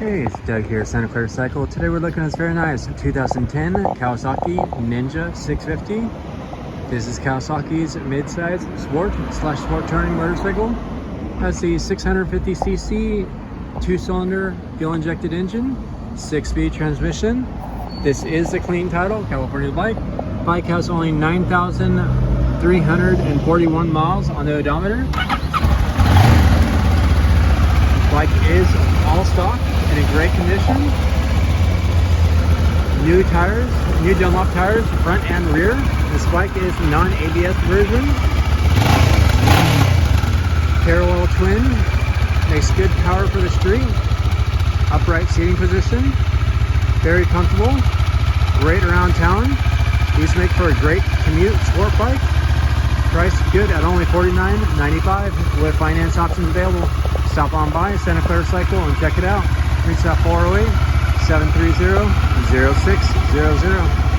Hey, it's Doug here, Santa Clara Cycle. Today we're looking at this very nice 2010 Kawasaki Ninja 650. This is Kawasaki's mid-size sport touring motorcycle. Has the 650cc 2-cylinder fuel-injected engine, 6-speed transmission. This is the clean title, California bike. Bike has only 9,341 miles on the odometer. Bike is all stock and in great condition. New tires, new Dunlop tires, front and rear. This bike is non-ABS version. Parallel twin, makes good power for the street. Upright seating position, very comfortable, great around town. These make for a great commute sport bike. Price good at only $49.95 with finance options available. Stop on by Santa Clara Cycle and check it out. Reach out 408-730-0600.